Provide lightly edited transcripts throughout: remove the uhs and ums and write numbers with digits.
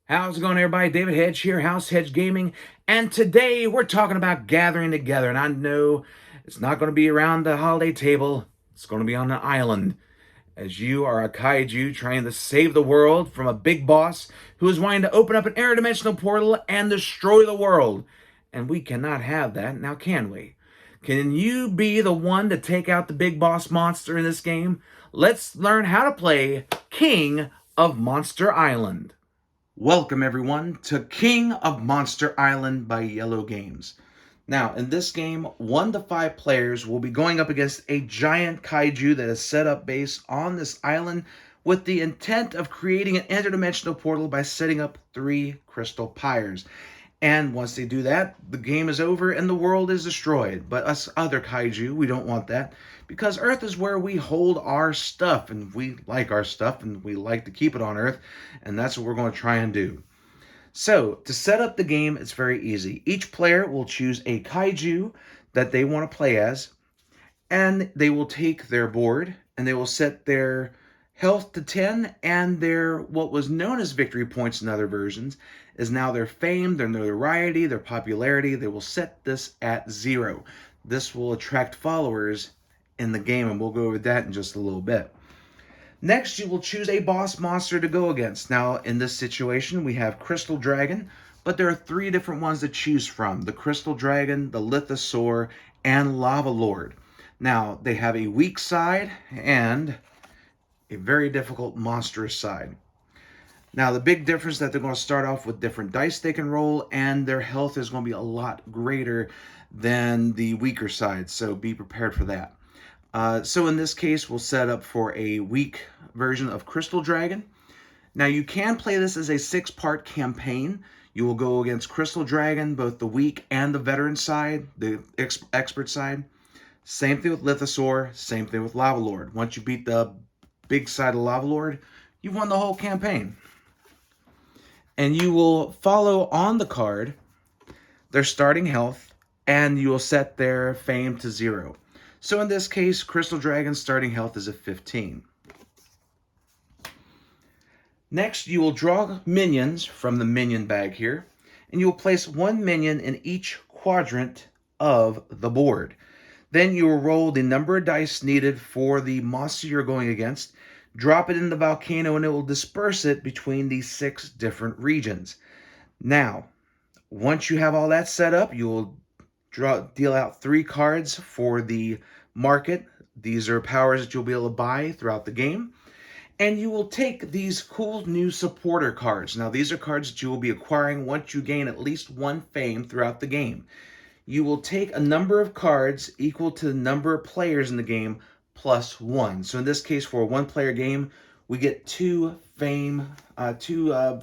How's it going, everybody? David Hedge here, House Hedge Gaming, and today we're talking about gathering together. And I know it's not going to be around the holiday table, it's going to be on an island, as you are a kaiju trying to save the world from a big boss who is wanting to open up an interdimensional portal and destroy the world. And we cannot have that, now can we? Can you be the one to take out the big boss monster in this game? Let's learn how to play King of Monster Island. Welcome everyone to King of Monster Island by Iello Games. Now, in this game, 1 to 5 players will be going up against a giant kaiju that is set up base on this island with the intent of creating an interdimensional portal by setting up 3 crystal pyres. And once they do that, the game is over and the world is destroyed. But us other kaiju, we don't want that, because Earth is where we hold our stuff, and we like our stuff, and we like to keep it on Earth, and that's what we're going to try and do. So, to set up the game, it's very easy. Each player will choose a kaiju that they want to play as, and they will take their board, and they will set their health to 10, and their what was known as victory points in other versions is now their fame, their notoriety, their popularity. They will set this at 0. This will attract followers in the game, and we'll go over that in just a little bit. Next, you will choose a boss monster to go against. Now, in this situation, we have Crystal Dragon, but there are 3 different ones to choose from: the Crystal Dragon, the Lithosaur, and Lava Lord. Now, they have a weak side and a very difficult monstrous side. Now, the big difference is that they're going to start off with different dice they can roll, and their health is going to be a lot greater than the weaker side, so be prepared for that. So in this case, we'll set up for a weak version of Crystal Dragon. Now, you can play this as a 6-part campaign. You will go against Crystal Dragon, both the weak and the veteran side, the expert side. Same thing with Lithosaur, same thing with Lava Lord. Once you beat the big side of Lava Lord, you've won the whole campaign. And you will follow on the card their starting health, and you will set their fame to 0. So in this case, Crystal Dragon's starting health is at 15. Next, you will draw minions from the minion bag here, and you will place 1 minion in each quadrant of the board. Then you will roll the number of dice needed for the monster you're going against, drop it in the volcano, and it will disperse it between these 6 different regions. Now, once you have all that set up, you will deal out 3 cards for the market. These are powers that you'll be able to buy throughout the game. And you will take these cool new supporter cards. Now, these are cards that you will be acquiring once you gain at least 1 fame throughout the game. You will take a number of cards equal to the number of players in the game plus 1. So in this case, for a 1-player game, we get 2 fame, 2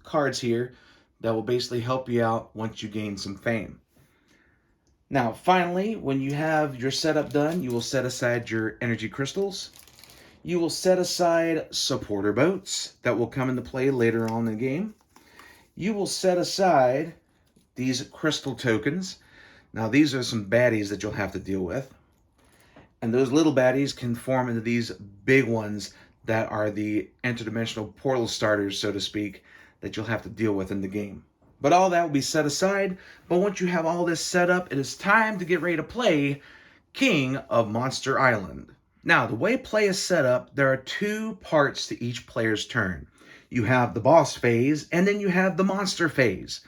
cards here that will basically help you out once you gain some fame. Now, finally, when you have your setup done, you will set aside your energy crystals. You will set aside supporter boats that will come into play later on in the game. You will set aside these crystal tokens. Now, these are some baddies that you'll have to deal with. And those little baddies can form into these big ones that are the interdimensional portal starters, so to speak, that you'll have to deal with in the game. But all that will be set aside. But once you have all this set up, it is time to get ready to play King of Monster Island. Now, the way play is set up, there are 2 parts to each player's turn. You have the boss phase, and then you have the monster phase.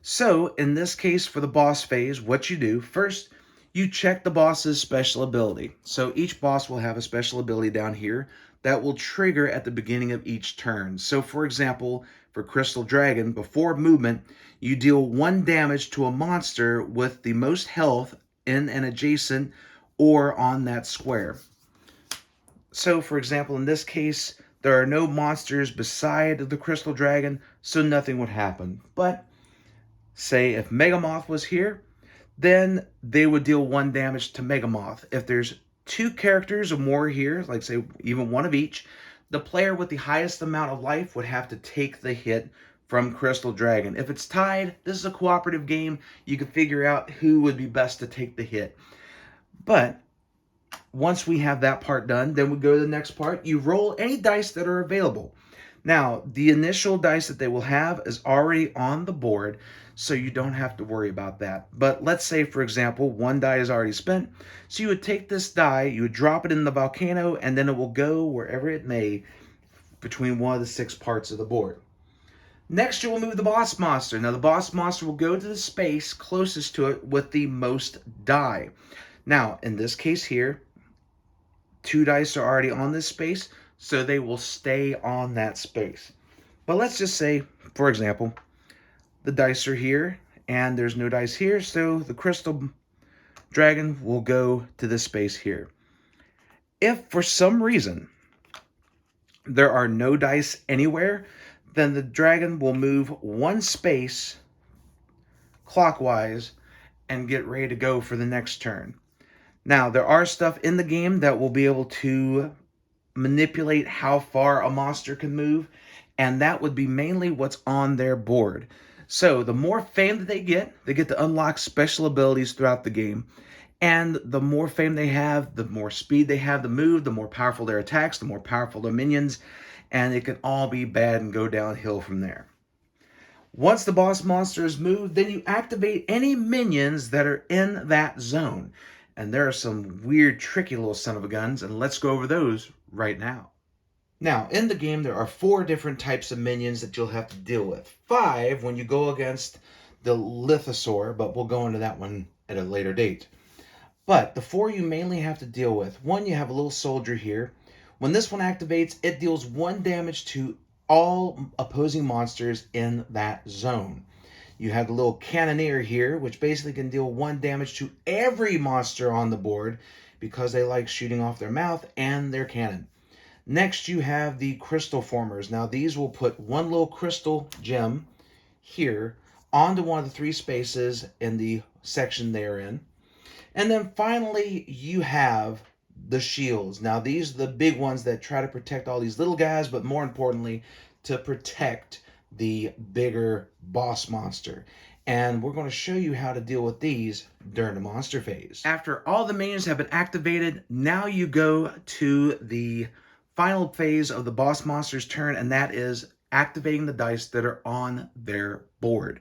So, in this case, for the boss phase, what you do, first, you check the boss's special ability. So each boss will have a special ability down here that will trigger at the beginning of each turn. So for example, for Crystal Dragon, before movement, you deal 1 damage to a monster with the most health in an adjacent or on that square. So for example, in this case, there are no monsters beside the Crystal Dragon, so nothing would happen. But say if Megamoth was here, then they would deal 1 damage to Megamoth. If there's 2 characters or more here, like say even 1 of each, the player with the highest amount of life would have to take the hit from Crystal Dragon. If it's tied, this is a cooperative game. You can figure out who would be best to take the hit. But once we have that part done, then we go to the next part. You roll any dice that are available. Now, the initial dice that they will have is already on the board, so you don't have to worry about that. But let's say, for example, one die is already spent. So you would take this die, you would drop it in the volcano, and then it will go wherever it may between one of the 6 parts of the board. Next, you will move the boss monster. Now, the boss monster will go to the space closest to it with the most die. Now, in this case here, 2 dice are already on this space, so they will stay on that space. But let's just say, for example, the dice are here, and there's no dice here, so the crystal dragon will go to this space here. If for some reason there are no dice anywhere, then the dragon will move 1 space clockwise and get ready to go for the next turn. Now, there are stuff in the game that will be able to manipulate how far a monster can move, and that would be mainly what's on their board. So the more fame that they get to unlock special abilities throughout the game, and the more fame they have, the more speed they have to move, the more powerful their attacks, the more powerful their minions, and it can all be bad and go downhill from there. Once the boss monster is moved, then you activate any minions that are in that zone. And there are some weird, tricky little son of a guns, and let's go over those right now. Now, in the game, there are 4 different types of minions that you'll have to deal with. 5 when you go against the Lithosaur, but we'll go into that one at a later date. But the 4 you mainly have to deal with. 1, you have a little soldier here. When this one activates, it deals 1 damage to all opposing monsters in that zone. You have the little cannoneer here, which basically can deal 1 damage to every monster on the board because they like shooting off their mouth and their cannon. Next, you have the crystal formers. Now, these will put 1 little crystal gem here onto one of the 3 spaces in the section they're in. And then finally, you have the shields. Now, these are the big ones that try to protect all these little guys, but more importantly, to protect the bigger boss monster. And we're going to show you how to deal with these during the monster phase. After all the minions have been activated, now you go to the final phase of the boss monster's turn, and that is activating the dice that are on their board.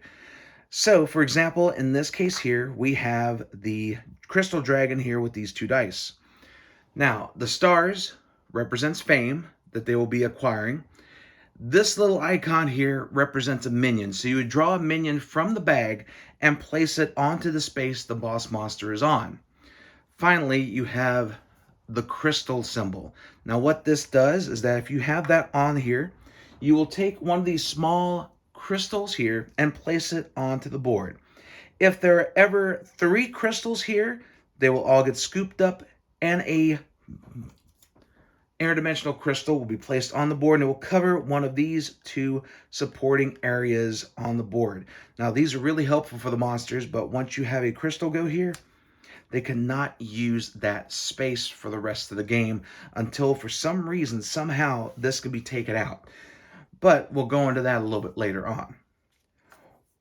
So, for example, in this case here, we have the crystal dragon here with these 2 dice. Now, the stars represents fame that they will be acquiring. This little icon here represents a minion. So you would draw a minion from the bag and place it onto the space the boss monster is on. Finally, you have the crystal symbol. Now, what this does is that if you have that on here, you will take one of these small crystals here and place it onto the board. If there are ever 3 crystals here, they will all get scooped up, and a interdimensional crystal will be placed on the board, and it will cover one of these 2 supporting areas on the board. Now, these are really helpful for the monsters, but once you have a crystal go here, they cannot use that space for the rest of the game until, for some reason, somehow, this can be taken out. But we'll go into that a little bit later on.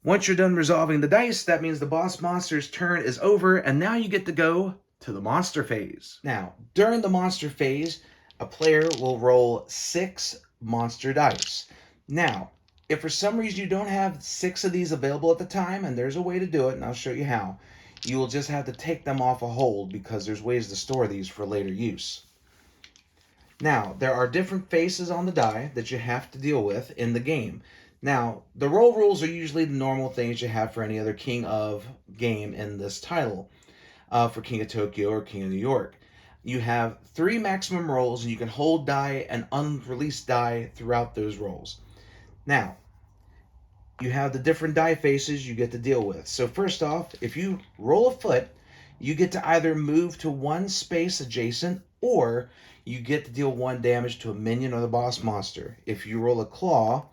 Once you're done resolving the dice, that means the boss monster's turn is over, and now you get to go to the monster phase. Now, during the monster phase, a player will roll 6 monster dice. Now, if for some reason you don't have 6 of these available at the time, and there's a way to do it, and I'll show you how, you will just have to take them off a hold because there's ways to store these for later use. Now, there are different faces on the die that you have to deal with in the game. Now, the roll rules are usually the normal things you have for any other King of game in this title, for King of Tokyo or King of New York. You have 3 maximum rolls, and you can hold die and unreleased die throughout those rolls. Now, you have the different die faces you get to deal with. So first off, if you roll a foot, you get to either move to 1 space adjacent, or you get to deal 1 damage to a minion or the boss monster. If you roll a claw,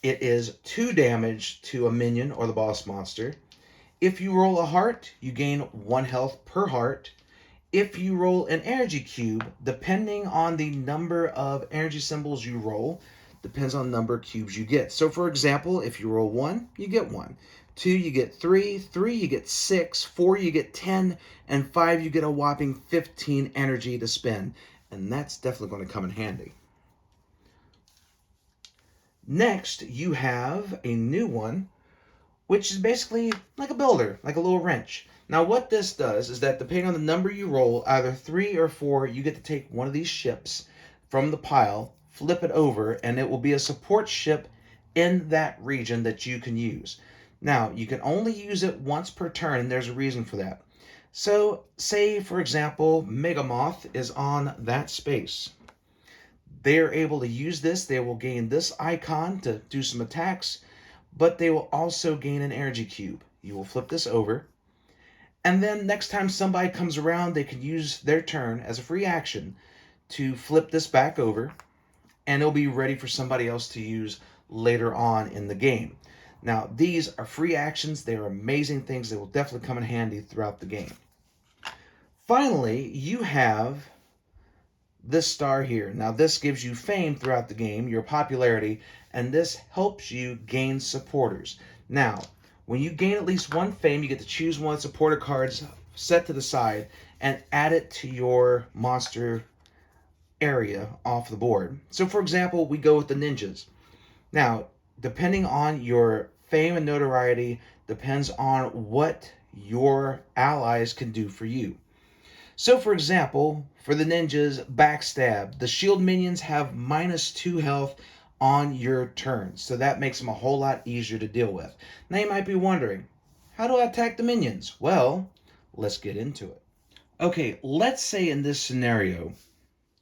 it is 2 damage to a minion or the boss monster. If you roll a heart, you gain 1 health per heart. If you roll an energy cube, depending on the number of energy symbols you roll, depends on the number of cubes you get. So for example, if you roll 1, you get 1. 2, you get 3. 3, you get 6. 4, you get 10. And 5, you get a whopping 15 energy to spend. And that's definitely going to come in handy. Next, you have a new one, which is basically like a builder, like a little wrench. Now, what this does is that depending on the number you roll, either 3 or 4, you get to take one of these ships from the pile, flip it over, and it will be a support ship in that region that you can use. Now, you can only use it once per turn, and there's a reason for that. So, say, for example, Megamoth is on that space. They are able to use this. They will gain this icon to do some attacks, but they will also gain an energy cube. You will flip this over, and then next time somebody comes around, they can use their turn as a free action to flip this back over, and it'll be ready for somebody else to use later on in the game. Now, these are free actions. They are amazing things. They will definitely come in handy throughout the game. Finally, you have this star here. Now, this gives you fame throughout the game, your popularity, and this helps you gain supporters. Now, when you gain at least one fame, you get to choose one of the supporter cards set to the side and add it to your monster area off the board. So, for example, we go with the ninjas. Now, depending on your fame and notoriety, depends on what your allies can do for you. So, for example, for the ninjas, backstab. The shield minions have -2 health on your turn, so that makes them a whole lot easier to deal with. Now, you might be wondering, how do I attack the minions? Well, let's get into it. Okay, let's say in this scenario,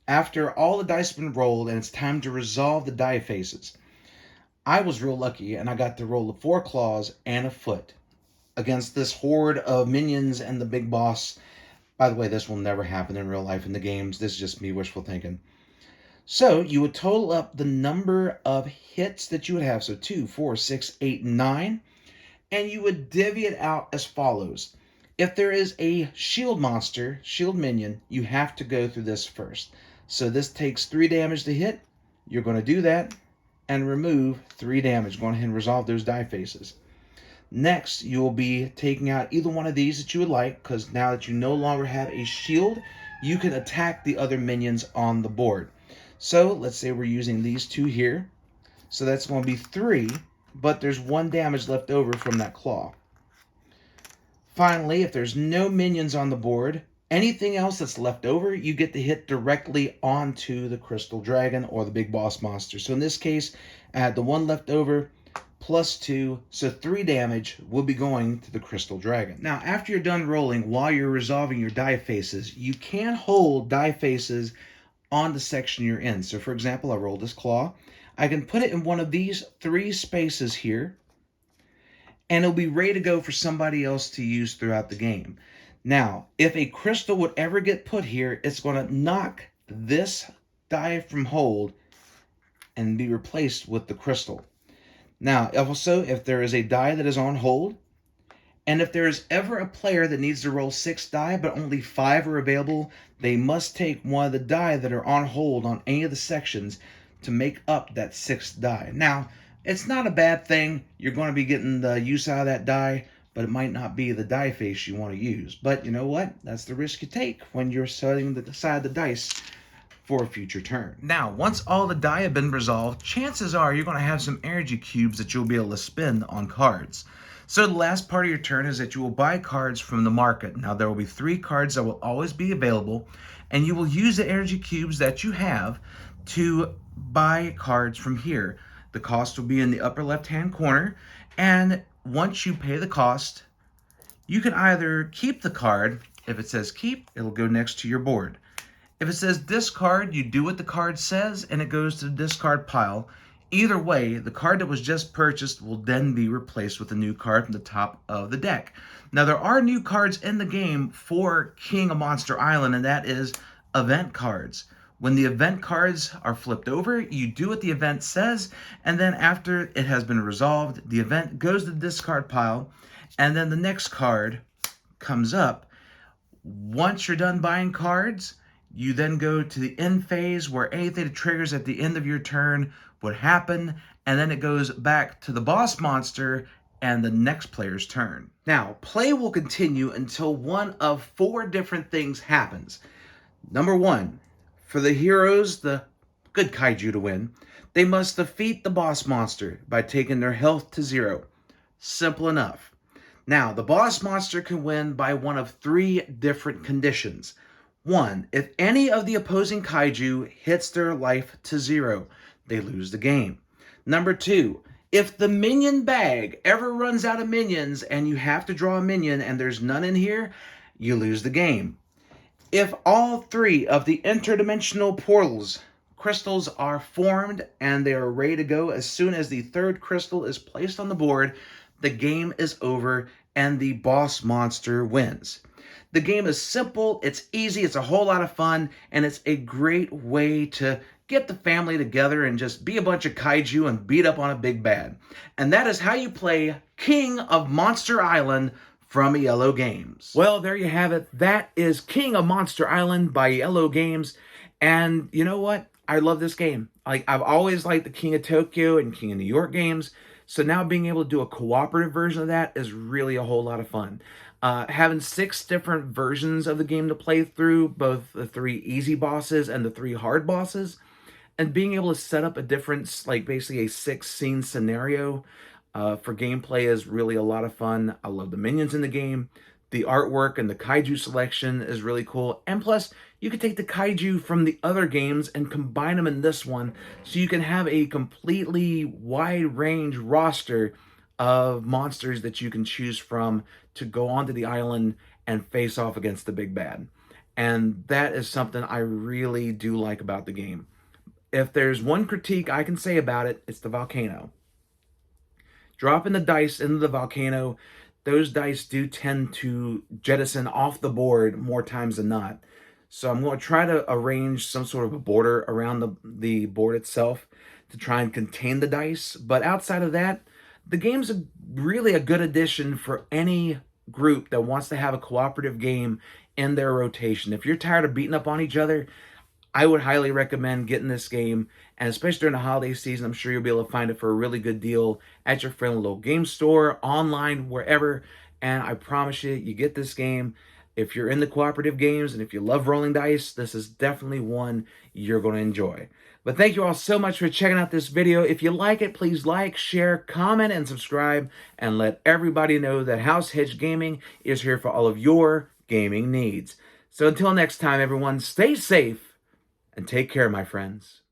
after all the dice have been rolled and it's time to resolve the die faces, I was real lucky and I got to roll a 4 claws and a foot against this horde of minions and the big boss. By the way, this will never happen in real life in the games. This is just me wishful thinking. So you would total up the number of hits that you would have. So 2, 4, 6, 8, 9. And you would divvy it out as follows. If there is a shield monster, shield minion, you have to go through this first. So this takes 3 damage to hit. You're going to do that and remove 3 damage. Go ahead and resolve those die faces. Next, you will be taking out either one of these that you would like, because now that you no longer have a shield, you can attack the other minions on the board. So let's say we're using these 2 here. So that's going to be 3, but there's 1 damage left over from that claw. Finally, if there's no minions on the board, anything else that's left over, you get to hit directly onto the crystal dragon or the big boss monster. So in this case, I had the 1 left over, +2, so 3 damage will be going to the crystal dragon. Now, after you're done rolling, while you're resolving your die faces, you can hold die faces on the section you're in. So, for example, I rolled this claw. I can put it in one of these 3 spaces here, and it'll be ready to go for somebody else to use throughout the game. Now, if a crystal would ever get put here, it's going to knock this die from hold and be replaced with the crystal. Now, also, if there is a die that is on hold, and if there is ever a player that needs to roll 6 die, but only 5 are available, they must take one of the die that are on hold on any of the sections to make up that 6th die. Now, it's not a bad thing. You're going to be getting the use out of that die, but it might not be the die face you want to use. But you know what? That's the risk you take when you're setting the side of the dice for a future turn. Now, once all the die have been resolved, chances are you're going to have some energy cubes that you'll be able to spend on cards. So the last part of your turn is that you will buy cards from the market. Now, there will be 3 cards that will always be available, and you will use the energy cubes that you have to buy cards from here. The cost will be in the upper left-hand corner, and once you pay the cost, you can either keep the card. If it says keep, it'll go next to your board. If it says discard, you do what the card says and it goes to the discard pile. Either way, the card that was just purchased will then be replaced with a new card from the top of the deck. Now, there are new cards in the game for King of Monster Island, and that is event cards. When the event cards are flipped over, you do what the event says, and then after it has been resolved, the event goes to the discard pile, and then the next card comes up. Once you're done buying cards, you then go to the end phase where anything that triggers at the end of your turn would happen, and then it goes back to the boss monster and the next player's turn. Now, play will continue until one of 4 different things happens. Number 1, for the heroes, the good kaiju to win, they must defeat the boss monster by taking their health to 0. Simple enough. Now, the boss monster can win by one of 3 different conditions. 1, if any of the opposing kaiju hits their life to 0, they lose the game. Number 2, if the minion bag ever runs out of minions and you have to draw a minion and there's none in here, you lose the game. If all 3 of the interdimensional portals crystals are formed and they are ready to go as soon as the 3rd crystal is placed on the board, the game is over and the boss monster wins. The game is simple, it's easy, it's a whole lot of fun, and it's a great way to get the family together and just be a bunch of kaiju and beat up on a big bad. And that is how you play King of Monster Island from Iello Games. Well, there you have it. That is King of Monster Island by Iello Games. And you know what? I love this game. I've always liked the King of Tokyo and King of New York games. So now being able to do a cooperative version of that is really a whole lot of fun. Having 6 different versions of the game to play through, both the 3 easy bosses and the 3 hard bosses, and being able to set up a different, basically a 6-scene scenario for gameplay is really a lot of fun. I love the minions in the game. The artwork and the kaiju selection is really cool. And plus, you can take the kaiju from the other games and combine them in this one, so you can have a completely wide range roster of monsters that you can choose from to go onto the island and face off against the big bad. And that is something I really do like about the game. If there's one critique I can say about it, it's the volcano. Dropping the dice into the volcano, those dice do tend to jettison off the board more times than not. So I'm going to try to arrange some sort of a border around the board itself to try and contain the dice. But outside of that, the game's really a good addition for any group that wants to have a cooperative game in their rotation. If you're tired of beating up on each other, I would highly recommend getting this game, and especially during the holiday season, I'm sure you'll be able to find it for a really good deal at your friendly local game store, online, wherever, and I promise you, you get this game. If you're in the cooperative games and if you love rolling dice, this is definitely one you're going to enjoy. But thank you all so much for checking out this video. If you like it, please like, share, comment, and subscribe, and let everybody know that House Hedge Gaming is here for all of your gaming needs. So until next time, everyone, stay safe and take care, my friends.